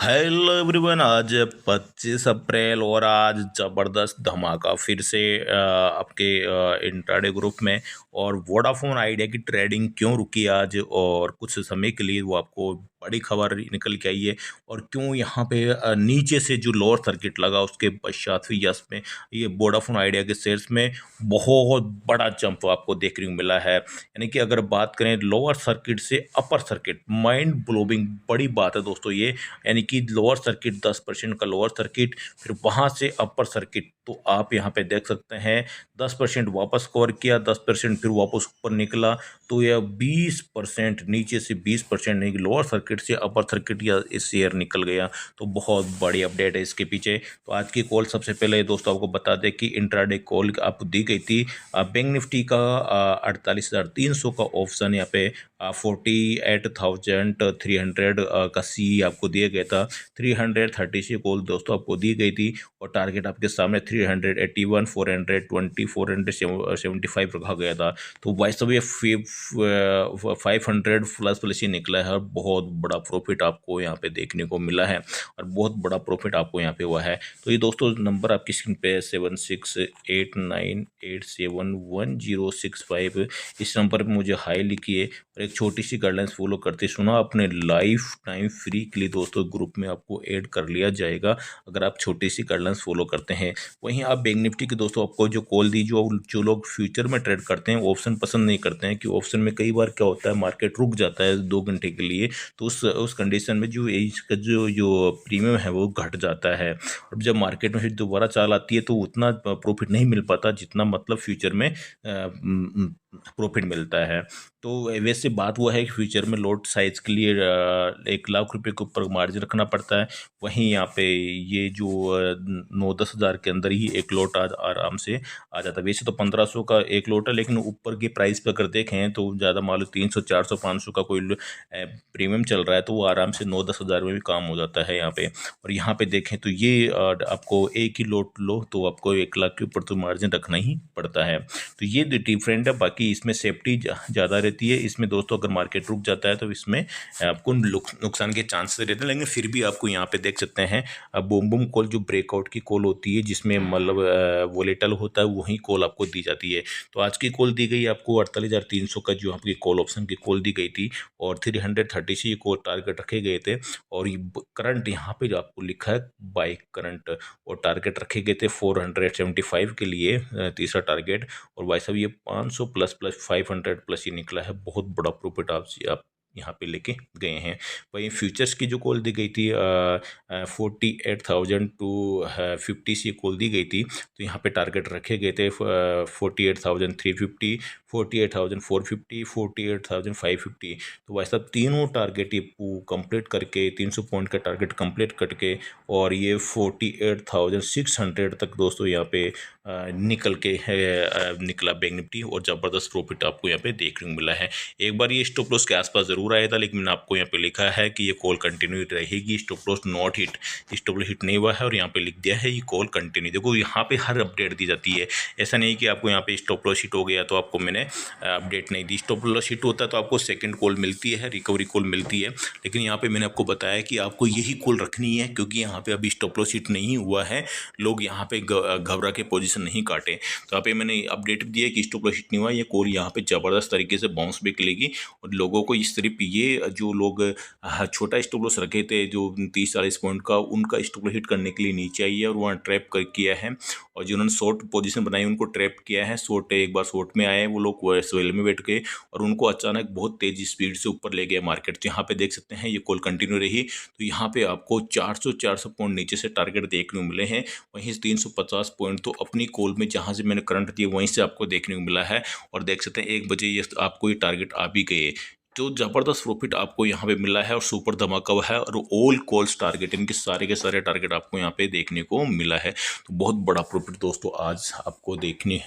Hello everyone, आज 25 अप्रैल और आज ज़बरदस्त धमाका फिर से आपके इंट्राडे ग्रुप में। और वोडाफोन आइडिया की ट्रेडिंग क्यों रुकी आज और कुछ समय के लिए, वो आपको बड़ी खबर निकल के आई है। और क्यों यहाँ पे नीचे से जो लोअर सर्किट लगा उसके पश्चात फिर यस में ये वोडाफोन आइडिया के शेयर्स में बहुत बड़ा जंप आपको देखने को मिला है। यानी कि अगर बात करें लोअर सर्किट से अपर सर्किट, माइंड ब्लोविंग बड़ी बात है दोस्तों ये। यानी कि लोअर सर्किट 10% का लोअर सर्किट, फिर वहाँ से अपर सर्किट, तो आप यहाँ पे देख सकते हैं 10% वापस कवर किया, 10% फिर वापस ऊपर निकला। तो यह 20% नीचे से 20% नहीं, लोअर सर्किट से अपर सर्किट या इस शेयर निकल गया। तो बहुत बड़ी अपडेट है इसके पीछे। तो आज की कॉल सबसे पहले दोस्तों आपको बता दें कि इंट्राडे कॉल आपको दी गई थी। बैंक निफ्टी का 48,300 का ऑप्शन यहाँ पे 48,300 का सी आपको दिया गया था। 330 से कॉल दोस्तों आपको दी गई थी और टारगेट आपके सामने 381, 420, 475 रखा गया था। तो वैसे भी 500 प्लस प्लस ही निकला है और बहुत बड़ा प्रॉफिट आपको यहाँ पे देखने को मिला है और बहुत बड़ा प्रॉफिट आपको यहाँ पे हुआ है। तो ये दोस्तों नंबर आपकी स्क्रीन पे 7689871065, इस नंबर पे मुझे हाई लिखिए और एक छोटी सी गाइडलाइंस फॉलो करते सुना अपने लाइफ टाइम फ्री के लिए दोस्तों ग्रुप में आपको ऐड कर लिया जाएगा अगर आप छोटी सी गाइडलाइंस फॉलो करते हैं। वहीं आप बैंक निफ्टी के दोस्तों आपको जो कॉल दी, जो लोग फ्यूचर में ट्रेड करते हैं ऑप्शन पसंद नहीं करते हैं कि ऑप्शन में कई बार क्या होता है मार्केट रुक जाता है 2 घंटे के लिए। तो उस कंडीशन में जो इसका जो प्रीमियम है वो घट जाता है और जब मार्केट में फिर दोबारा चाल आती है तो उतना प्रॉफिट नहीं मिल पाता जितना मतलब फ्यूचर में प्रॉफिट मिलता है। तो वैसे बात वो है कि फ्यूचर में लॉट साइज के लिए 1 लाख रुपए के ऊपर मार्जिन रखना पड़ता है। वहीं यहाँ पे ये जो 9-10 हज़ार के अंदर ही एक लॉट आज आराम से आ जाता है। वैसे तो 1500 का एक लॉट है, लेकिन ऊपर की प्राइस पे अगर देखें तो ज़्यादा मान लो 300, 400, 500 का कोई प्रीमियम चल रहा है तो वो आराम से 9-10 हज़ार में भी काम हो जाता है यहाँ पे। और यहाँ पे देखें तो ये आपको एक ही लॉट लो तो आपको 1 लाख के ऊपर तो मार्जिन रखना ही पड़ता है। तो ये डिफरेंट है, बाकी इसमें सेफ्टी ज़्यादा रहती है। इसमें दोस्तों अगर मार्केट रुक जाता है तो इसमें आपको नुकसान के चांसेस रहते हैं, लेकिन फिर भी आपको यहाँ पे देख सकते हैं बूम बूम कॉल जो ब्रेकआउट की कॉल होती है जिसमें मतलब वोलेटल होता है, वही कॉल आपको दी जाती है। तो आज की कॉल दी गई आपको 48,300 का जो आपकी कॉल ऑप्शन की कॉल दी गई थी और 330 से ये कॉल टारगेट रखे गए थे। और करंट यहाँ पे जो आपको लिखा है बाई करंट और टारगेट रखे गए थे 475 के लिए तीसरा टारगेट। और भाई साहब ये 500 प्लस प्लस 500 प्लस ही निकला है। बहुत बड़ा प्रॉफिट आप यहाँ पे लेके गए हैं। वहीं फ्यूचर्स की जो कॉल दी गई थी 48,000 टू 50 से कॉल दी गई थी। तो यहाँ पे टारगेट रखे गए थे 48,350, 48,450, 48,550। तो वैसा तीनों टारगेट ये कंप्लीट करके 300 पॉइंट का टारगेट कंप्लीट करके और ये 48,600 तक दोस्तों यहाँ पे निकल के निकला बैंक निफ्टी और ज़बरदस्त प्रॉफिट आपको यहाँ पे देखने को मिला है। एक बार ये स्टॉप लॉस के आसपास ज़रूर आया था, लेकिन मैंने आपको यहाँ पे लिखा है कि ये कॉल कंटिन्यू रहेगी, stop loss not hit, stop loss hit नहीं हुआ है और यहाँ पे लिख दिया है ये कॉल कंटिन्यू। देखो यहाँ पे हर अपडेट दी जाती है, ऐसा नहीं कि आपको यहाँ पे स्टॉप लॉस हिट हो गया तो आपको मैंने अपडेट नहीं दी। स्टॉप लॉस हिट होता है तो आपको सेकेंड कॉल मिलती है, रिकवरी कॉल मिलती है, लेकिन यहाँ पे मैंने आपको बताया कि आपको यही कॉल रखनी है क्योंकि यहाँ पे अभी स्टॉप लॉस हिट नहीं हुआ है, लोग यहाँ पे घबरा के पोजीशन नहीं काटे। तो यहाँ पे मैंने अपडेट दिया कि स्टॉप लॉस हिट नहीं हुआ, ये कॉल यहाँ पे ज़बरदस्त तरीके से बाउंस बैक लेगी और लोगों को इस तरफ ये जो लोग छोटा स्टॉप लॉस रखे थे जो 30-40 पॉइंट का, उनका स्टॉप लॉस हिट करने के लिए नीचे आई है और वहाँ ट्रैप कर किया है। और जिन्होंने शॉर्ट पोजीशन बनाई उनको ट्रैप किया है, शॉर्ट एक बार शॉर्ट में आए वो लोग सेल में बैठ गए और उनको अचानक बहुत तेज़ी स्पीड से ऊपर ले गया मार्केट। तो यहाँ पे देख सकते हैं ये कॉल कंटिन्यू रही। तो यहाँ पे आपको 400 पॉइंट नीचे से टारगेट देखने को मिले हैं। वहीं 350 पॉइंट तो अपनी कॉल में जहाँ से मैंने करंट दिया वहीं से आपको देखने को मिला है और देख सकते हैं 1 बजे ये आपको ये टारगेट आ भी गए। तो ज़बरदस्त प्रॉफिट आपको यहाँ पे मिला है और सुपर धमाका हुआ है और ऑल कॉल्स टारगेट, इनके सारे के सारे टारगेट आपको यहाँ पे देखने को मिला है। तो बहुत बड़ा प्रॉफिट दोस्तों आज आपको देखने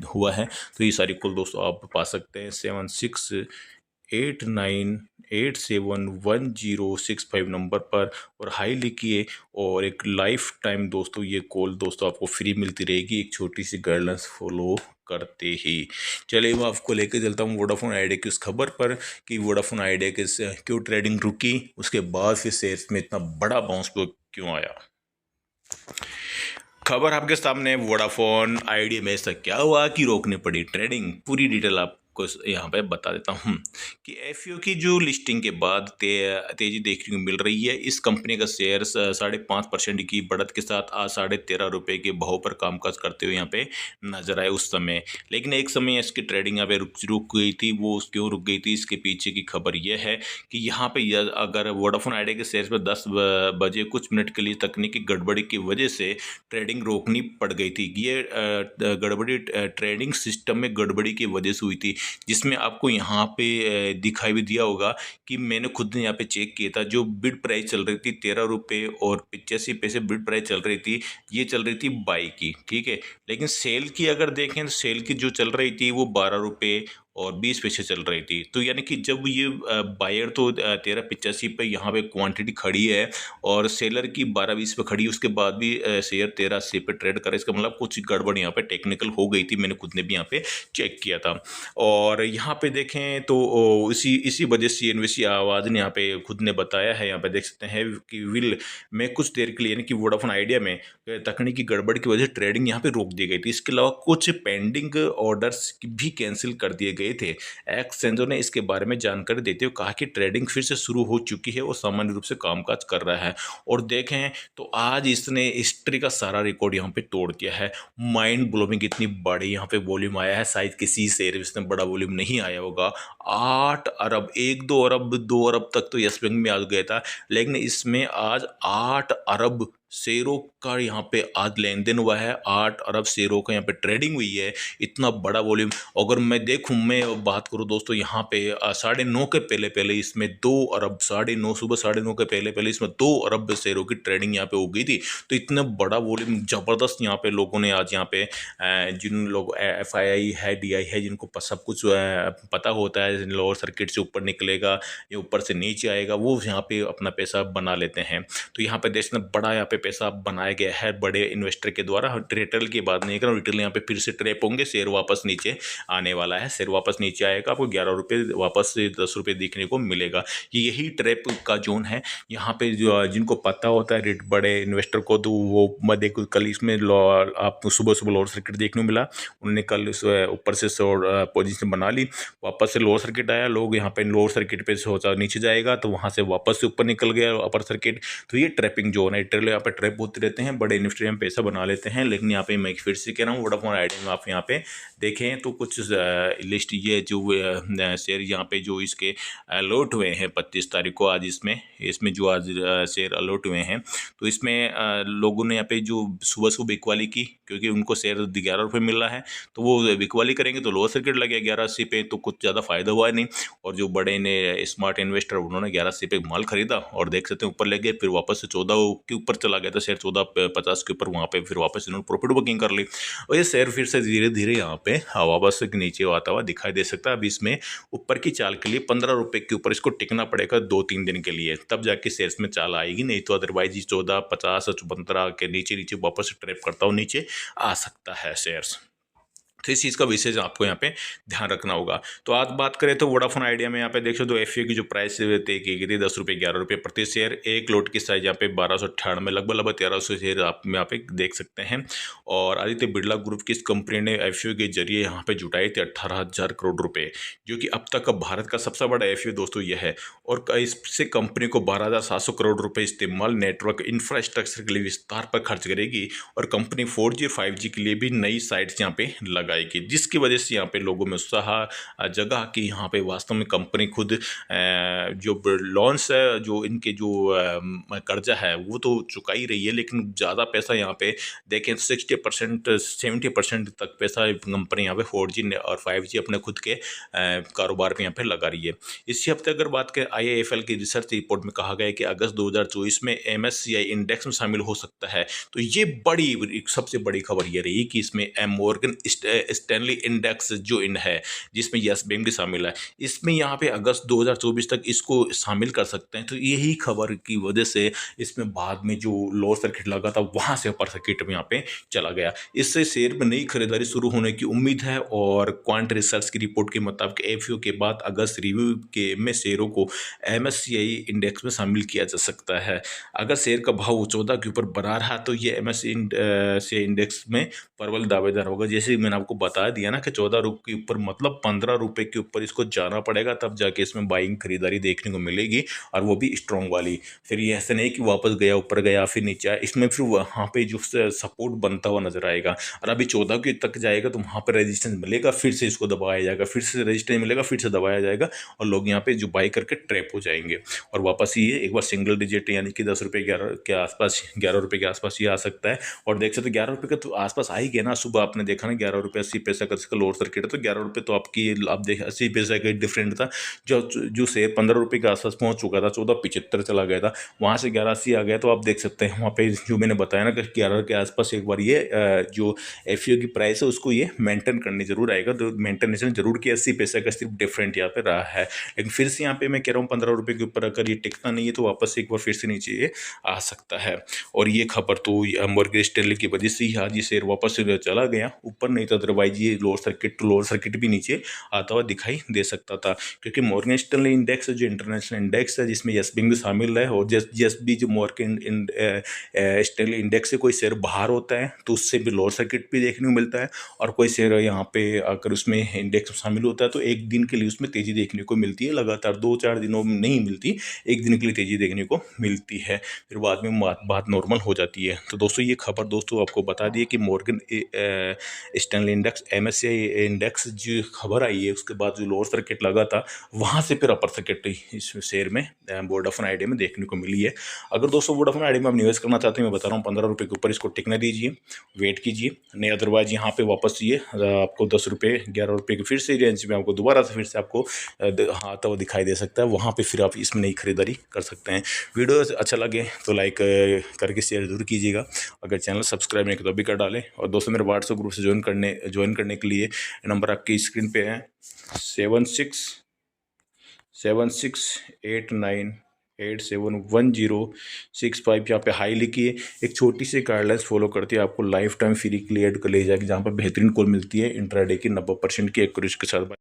हुआ है। तो ये सारी कॉल दोस्तों आप पा सकते हैं 7689 871065 नंबर पर और हाई लिखिए और एक लाइफ टाइम दोस्तों ये कॉल दोस्तों आपको फ्री मिलती रहेगी एक छोटी सी गाइडलाइंस फॉलो करते ही। चलिए मैं आपको लेके चलता हूँ वोडाफोन आइडिया की उस खबर पर कि वोडाफोन आइडिया के क्यों ट्रेडिंग रुकी, उसके बाद फिर शेयर्स में इतना बड़ा बाउंस क्यों आया। खबर आपके सामने, वोडाफोन आइडिया में ऐसा क्या हुआ कि रोकनी पड़ी ट्रेडिंग, पूरी डिटेल आपको यहाँ पे बता देता हूँ कि एफओ की जो लिस्टिंग के बाद तेजी देखने को मिल रही है। इस कंपनी का शेयर 5.5% की बढ़त के साथ आज 13.5 रुपये के भाव पर कामकाज करते हुए यहाँ पे नजर आए उस समय। लेकिन एक समय इसकी ट्रेडिंग यहाँ पे रुक गई थी। वो क्यों रुक गई थी, इसके पीछे की खबर यह है कि यहाँ पे अगर वोडाफोन आइडिया के शेयर पर 10 बजे कुछ मिनट के लिए तकनीकी गड़बड़ी की वजह से ट्रेडिंग रोकनी पड़ गई थी। ये गड़बड़ी ट्रेडिंग सिस्टम में गड़बड़ी की वजह से हुई थी, जिसमें आपको यहाँ पे दिखाई भी दिया होगा कि मैंने खुद ने यहाँ पे चेक किया था। जो बिड प्राइस चल रही थी 13 रुपये और 85 पैसे बिड प्राइस चल रही थी, ये चल रही थी बाई की, ठीक है। लेकिन सेल की अगर देखें तो सेल की जो चल रही थी वो 12 रुपये और 20 पैसे चल रही थी। तो यानी कि जब ये बायर तो 13.85 पे यहाँ पे क्वांटिटी खड़ी है और सेलर की 12-20 पे खड़ी है, उसके बाद भी शेयर 13.80 पे ट्रेड करे, इसका मतलब कुछ गड़बड़ यहाँ पे टेक्निकल हो गई थी। मैंने खुद ने भी यहाँ पे चेक किया था और यहाँ पे देखें तो इसी वजह से एनवीसी आवाज़ ने यहाँ पे खुद ने बताया है। यहाँ पे देख सकते हैं कि विल में कुछ देर के लिए यानी कि वोडाफोन आइडिया में तकनीकी गड़बड़ की वजह से ट्रेडिंग यहाँ पे रोक दी गई थी। इसके अलावा कुछ पेंडिंग ऑर्डर्स भी कैंसिल कर दिए गए थे। एक्सचेंजर ने इसके बारे में जानकारी देते हुए कहा कि ट्रेडिंग फिर से शुरू हो चुकी है और सामान्य रूप से कामकाज कर रहा है। और देखें तो आज इसने हिस्ट्री का सारा रिकॉर्ड यहाँ पे तोड़ दिया है। माइंड ब्लोइंग, इतनी बड़ी यहाँ पे वॉल्यूम आया है, शायद किसी शेयर में बड़ा वॉल्यूम नहीं आया होगा। 8 अरब, 1-2 अरब 2 अरब तक तो यस बैंक में आ गया था, लेकिन इसमें आज 8 अरब शेयरों का यहाँ पे आज लेन देन हुआ है। 8 अरब शेयरों का यहाँ पे ट्रेडिंग हुई है। इतना बड़ा वॉल्यूम अगर मैं देखूं, मैं बात करूं दोस्तों, यहाँ पे 9:30 के पहले पहले इसमें 2 अरब, 9:30 सुबह 9:30 के पहले पहले इसमें 2 अरब शेयरों की ट्रेडिंग यहाँ पे हो गई थी। तो इतना बड़ा वॉल्यूम जबरदस्त यहाँ पे लोगों ने आज यहाँ पे जिन लोग FII है, DI है, जिनको सब कुछ पता होता है, लोअर सर्किट से ऊपर निकलेगा या ऊपर से नीचे आएगा, वो यहाँ पे अपना पैसा बना लेते हैं। तो यहाँ पे देश में बड़ा यहाँ पे पैसा बनाया गया है बड़े इन्वेस्टर के द्वारा। रिटेल की बात नहीं कर रहा हूँ, रिटेल यहाँ पे फिर से ट्रैप होंगे, शेयर वापस नीचे आने वाला है। शेयर वापस नीचे आएगा, आपको 11 रुपये वापस से 10 रुपये देखने को मिलेगा। यही ट्रैप का जोन है। यहाँ पे जो जिनको पता होता है बड़े इन्वेस्टर को, तो वो मैं देखो कल इसमें आप सुबह सुबह लोअर सर्किट देखने को मिला। उन्होंने कल ऊपर से पोजीशन बना ली, वापस से लोअर सर्किट आया, लोग यहाँ पे लोअर सर्किट पे सोचा नीचे जाएगा, तो वहाँ से वापस से ऊपर निकल गया अपर सर्किट। तो ये ट्रैपिंग जोन है। ट्रेल यहाँ पे ट्रैप होते रहते हैं, बड़े इन्वेस्टर में पैसा बना लेते हैं। लेकिन यहाँ पे मैं फिर से कह रहा हूँ, वोडाफोन आइडिया में आप यहाँ पे देखें तो कुछ लिस्ट ये जो शेयर यहाँ पे जो इसके अलॉट हुए हैं 25 तारीख को, आज इसमें जो आज शेयर अलॉट हुए हैं, तो इसमें लोगों ने यहाँ पे जो सुबह सुबह बिकवाली की, क्योंकि उनको शेयर 11 रुपये मिल रहा है, तो वो बिकवाली करेंगे तो लोअर सर्किट लगे 1180 पे, तो कुछ ज़्यादा फायदा हुआ नहीं। और जो बड़े ने स्मार्ट इन्वेस्टर, उन्होंने 1180 पे माल खरीदा और देख सकते हैं ऊपर ले गए, फिर वापस से 14 के ऊपर चला गया था शेयर, 14.50 के ऊपर, वहाँ पे फिर वापस इन्होंने प्रॉफिट बुकिंग कर ली और ये शेयर फिर से धीरे धीरे यहाँ पे वापस नीचे आता हुआ दिखाई दे सकता है। अब इसमें ऊपर की चाल के लिए 15 रुपये के ऊपर इसको टिकना पड़ेगा 2-3 दिन के लिए, तब जाके शेयर्स में चाल आएगी। नहीं तो अदरवाइज 14.50 15 के नीचे नीचे वापस ट्रैप करता हुआ नीचे आ सकता है शेयर्स। तो इस चीज़ का विशेष आपको यहाँ पे ध्यान रखना होगा। तो आज बात करें तो वोडाफोन आइडिया में यहाँ पे देख सकते हो एफए की जो प्राइस तय की गई थी 10 रुपये 11 रुपये प्रति शेयर। एक लोट की साइज यहाँ पे 1298 लगभग 1300 शेयर आप यहाँ पे देख सकते हैं। और आदित्य बिरला ग्रुप की इस कंपनी ने एफए के जरिए यहाँ पे जुटाए थे 18,000 करोड़ रुपये, जो कि अब तक का भारत का सबसे बड़ा एफए दोस्तों यह है। और इससे कंपनी को 12,700 करोड़ रुपये इस्तेमाल नेटवर्क इंफ्रास्ट्रक्चर के लिए विस्तार पर खर्च करेगी और कंपनी 4G 5G के लिए भी नई साइट्स यहाँ पे लगाएगी, जिसकी वजह से यहाँ पे लोगों में उत्साह जगा कि यहाँ पे वास्तव में कंपनी खुद जो लोन्स है, जो इनके जो कर्जा है वो तो चुका ही रही है, लेकिन ज़्यादा पैसा यहाँ पे देखें 60% 70% तक पैसा कंपनी यहाँ पे 4G और 5G अपने खुद के कारोबार में यहाँ पे लगा रही है। इसी हफ्ते अगर बात करें IIFL की रिसर्च रिपोर्ट में कहा गया है कि अगस्त 2024 में MSCI इंडेक्स में शामिल हो सकता है। तो ये बड़ी सबसे बड़ी खबर ये रही कि इसमें मॉर्गन स्टैनली इंडेक्स जो इन है, जिसमें यस बैंक भी शामिल है, इसमें यहाँ पे अगस्त 2024 तक इसको शामिल कर सकते हैं। तो यही खबर की वजह से इसमें बाद में जो लोअर सर्किट लगा था वहां से अपर सर्किट में यहाँ पे चला गया। इससे शेयर में नई खरीदारी शुरू होने की उम्मीद है और क्वांट रिसर्च की रिपोर्ट के मुताबिक एफओ के बाद अगस्त रिव्यू के में शेयरों को एमएससीआई इंडेक्स में शामिल किया जा सकता है। अगर शेयर का भाव 14 के ऊपर बना रहा तो ये एमएससीआई इंडेक्स में प्रबल दावेदार होगा। जैसे मैंने आपको बता दिया ना कि 14 रुपये के ऊपर मतलब 15 रुपये के ऊपर इसको जाना पड़ेगा, तब जाके इसमें बाइंग खरीदारी देखने को मिलेगी, और वो भी स्ट्रॉन्ग वाली। फिर ये ऐसे नहीं कि वापस गया ऊपर गया फिर नीचे आया, इसमें फिर वहाँ पे जो सपोर्ट बनता हुआ नजर आएगा। और अभी 14 के तक जाएगा तो वहाँ पर रेजिस्टेंस मिलेगा, फिर से इसको दबाया जाएगा, फिर से रेजिस्टेंस मिलेगा, फिर से दबाया जाएगा, और लोग यहाँ पे जो बाई करके ट्रैप हो जाएंगे। और वापस ये एक बार सिंगल डिजिट यानी कि 10 रुपये 11 के आसपास, 11 रुपये के आसपास ये आ सकता है। और देख सकते 11 रुपये का तो आसपास आ ही गया ना। सुबह आपने देखा ना 11 रुपये 80 पैसा का इसका लोअर सर्किट है, तो 11 रुपये तो आपकी आप देख 80 पैसा का डिफरेंट था। जो शेयर 15 रुपये के आसपास पहुंच चुका था, 14.75 चला गया था, वहां से 11.80 आ गया। तो आप देख सकते हैं वहाँ पे जो मैंने बताया ना कि 11 के आसपास एक बार ये जो एफईओ की प्राइस है उसको ये मेंटेन करने जरूर आएगा। तो मेंटेनेशन जरूर किया, 80 पैसा का सिर्फ डिफरेंट यहाँ पे रहा है। लेकिन फिर से यहाँ पे मैं कह रहा हूँ 15 रुपये के ऊपर अगर ये टिकता नहीं है तो वापस एक बार फिर से नीचे ये आ सकता है। और ये खबर तो मॉर्गन स्टैनली की वजह से ही आज ये शेयर वापस चला गया ऊपर, नहीं तो अदरवाइज ये लोअर सर्किट भी नीचे आता हुआ दिखाई दे सकता था। क्योंकि मॉर्गन स्टैनली इंडेक्स जो इंटरनेशनल इंडेक्स है जिसमें यस बैंक भी शामिल है, और जस्ट भी जो मॉर्गन स्टैनली इंडेक्स से कोई शेयर बाहर होता है तो उससे भी लोअर सर्किट भी देखने को मिलता है, और कोई शेयर यहाँ पे अगर उसमें इंडेक्स शामिल होता है तो एक दिन के लिए उसमें तेजी देखने को मिलती है। लगातार 2-4 दिनों में नहीं मिलती, एक दिन के लिए तेजी देखने को मिलती है, फिर बाद में बात नॉर्मल हो जाती है। तो दोस्तों ये खबर दोस्तों आपको बता दी कि Morgan Stanley index MSCI index जो खबर आई है उसके बाद जो लोअर सर्किट लगा था वहाँ से फिर अपर सर्किट इस शेयर में वोडाफोन आइडिया में देखने को मिली है। अगर दोस्तों वोडाफोन आइडिया में आप निवेश करना चाहते हैं, मैं बता रहा हूँ 15 रुपये के ऊपर इसको टिकने दीजिए, वेट कीजिए, नहीं अदरवाइज यहाँ पे वापस ये आपको 10 रुपये 11 रुपये की फिर से रेंज में आपको दोबारा से फिर से आपको आता हुआ दिखाई दे सकता है। वहाँ पे फिर आप इसमें नई खरीदारी कर सकते हैं। वीडियो अच्छा लगे तो लाइक करके शेयर जरूर कीजिएगा। अगर चैनल सब्सक्राइब नहीं किया तो अभी कर डालें। और दोस्तों मेरे व्हाट्सएप ग्रुप से ज्वाइन करने के लिए नंबर आपकी स्क्रीन पे है 7678987106 यहाँ पे हाई लिखिए। एक छोटी सी गाइडलाइंस फॉलो करती है, आपको लाइफ टाइम फ्री के लिए ऐड कर ले जाएगी, जहाँ पर बेहतरीन कॉल मिलती है इंट्राडे की 90% की एक्यूरेसी के साथ।